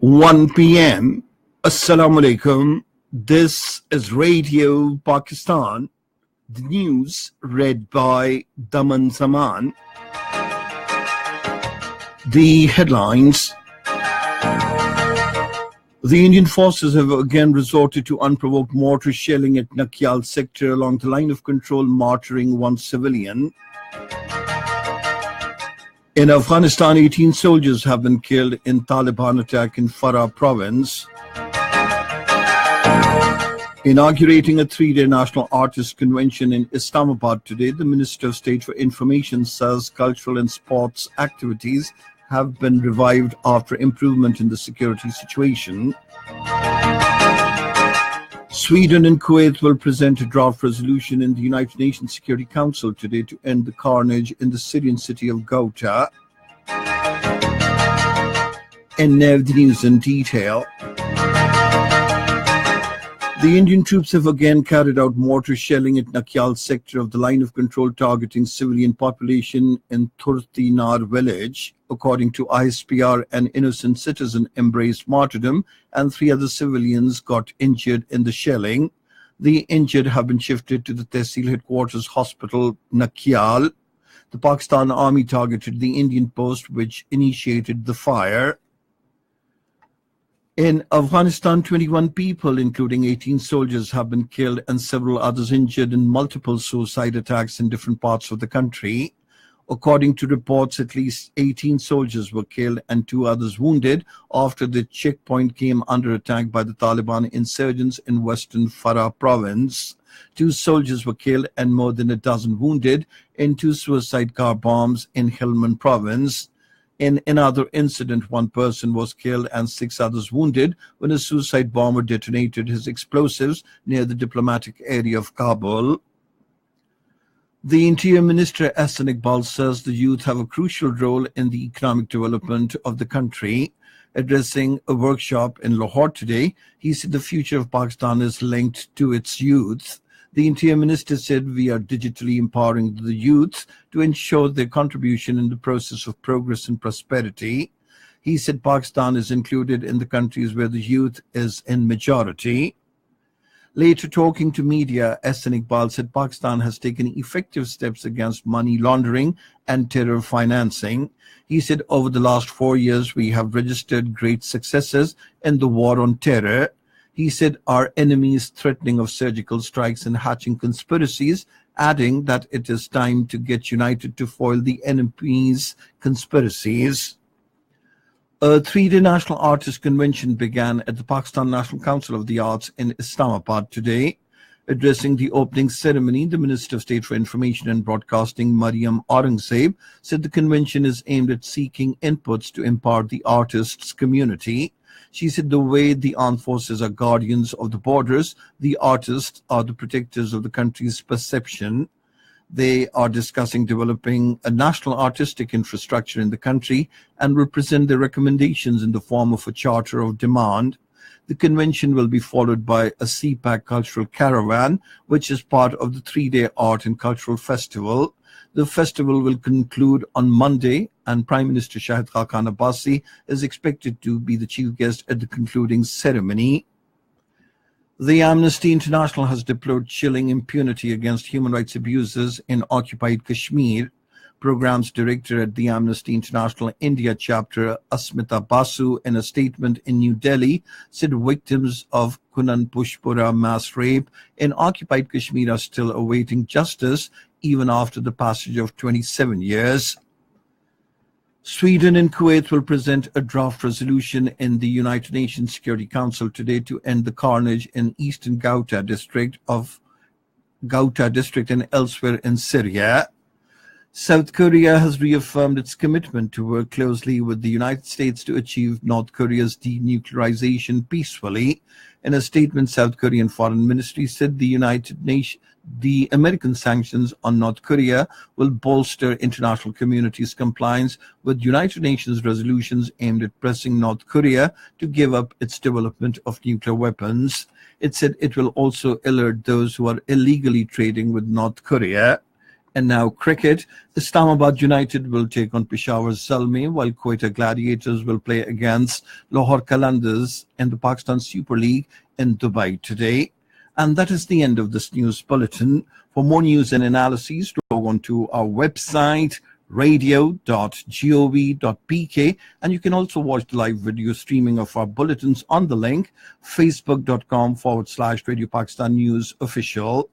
1 p.m. Assalamu alaikum. This is Radio Pakistan. The news read by Daman Zaman. The headlines. The Indian forces have again resorted to unprovoked mortar shelling at Nakyal sector along the line of control, martyring one civilian. In Afghanistan, 18 soldiers have been killed in Taliban attack in Farah province. Inaugurating a three-day National Artists Convention in Islamabad today, the Minister of State for Information says cultural and sports activities have been revived after improvement in the security situation. Sweden and Kuwait will present a draft resolution in the United Nations Security Council today to end the carnage in the Syrian city of Ghouta. And now the news in detail. The Indian troops have again carried out mortar shelling at Nakyal sector of the line of control, targeting civilian population in Turtinar village. According to ISPR, an innocent citizen embraced martyrdom and 3 other civilians got injured in the shelling. The injured have been shifted to the Tehsil headquarters hospital, Nakyal. The Pakistan Army targeted the Indian post which initiated the fire. In Afghanistan, 21 people, including 18 soldiers, have been killed and several others injured in multiple suicide attacks in different parts of the country. According to reports, at least 18 soldiers were killed and 2 others wounded after the checkpoint came under attack by the Taliban insurgents in western Farah province. 2 soldiers were killed and more than a dozen wounded in 2 suicide car bombs in Helmand province. In another incident, 1 person was killed and 6 others wounded when a suicide bomber detonated his explosives near the diplomatic area of Kabul. The Interior Minister Ahsan Iqbal says the youth have a crucial role in the economic development of the country. Addressing a workshop in Lahore today, he said the future of Pakistan is linked to its youth. The Interior Minister said we are digitally empowering the youth to ensure their contribution in the process of progress and prosperity. He said Pakistan is included in the countries where the youth is in majority. Later talking to media, Ahsan Iqbal said Pakistan has taken effective steps against money laundering and terror financing. He said over the last 4 years we have registered great successes in the war on terror. He said our enemies threatening of surgical strikes and hatching conspiracies, adding that it is time to get united to foil the enemy's conspiracies. A 3-day National Artists Convention began at the Pakistan National Council of the Arts in Islamabad today. Addressing the opening ceremony, the Minister of State for Information and Broadcasting, Maryam Aurangzeb, said the convention is aimed at seeking inputs to empower the artists' community. She said the way the armed forces are guardians of the borders, the artists are the protectors of the country's perception. They are discussing developing a national artistic infrastructure in the country and will present their recommendations in the form of a charter of demand. The convention will be followed by a CPAC cultural caravan, which is part of the 3-day art and cultural festival. The festival will conclude on Monday, and Prime Minister Shahid Khaqan Abbasi is expected to be the chief guest at the concluding ceremony. The Amnesty International has deplored chilling impunity against human rights abuses in occupied Kashmir. Programs Director at the Amnesty International India chapter, Asmita Basu, in a statement in New Delhi, said victims of Kunan Pushpura mass rape in occupied Kashmir are still awaiting justice even after the passage of 27 years. Sweden and Kuwait will present a draft resolution in the United Nations Security Council today to end the carnage in eastern Ghouta district and elsewhere in Syria. South Korea has reaffirmed its commitment to work closely with the United States to achieve North Korea's denuclearization peacefully. In a statement, South Korean Foreign Ministry said the American sanctions on North Korea will bolster international community's compliance with United Nations resolutions aimed at pressing North Korea to give up its development of nuclear weapons. It said it will also alert those who are illegally trading with North Korea. And now cricket. Islamabad United will take on Peshawar Zalmi, while Quetta Gladiators will play against Lahore Qalandars in the Pakistan Super League in Dubai today. And that is the end of this news bulletin. For more news and analyses, log on to our website, radio.gov.pk, and you can also watch the live video streaming of our bulletins on the link facebook.com/Radio Pakistan News Official.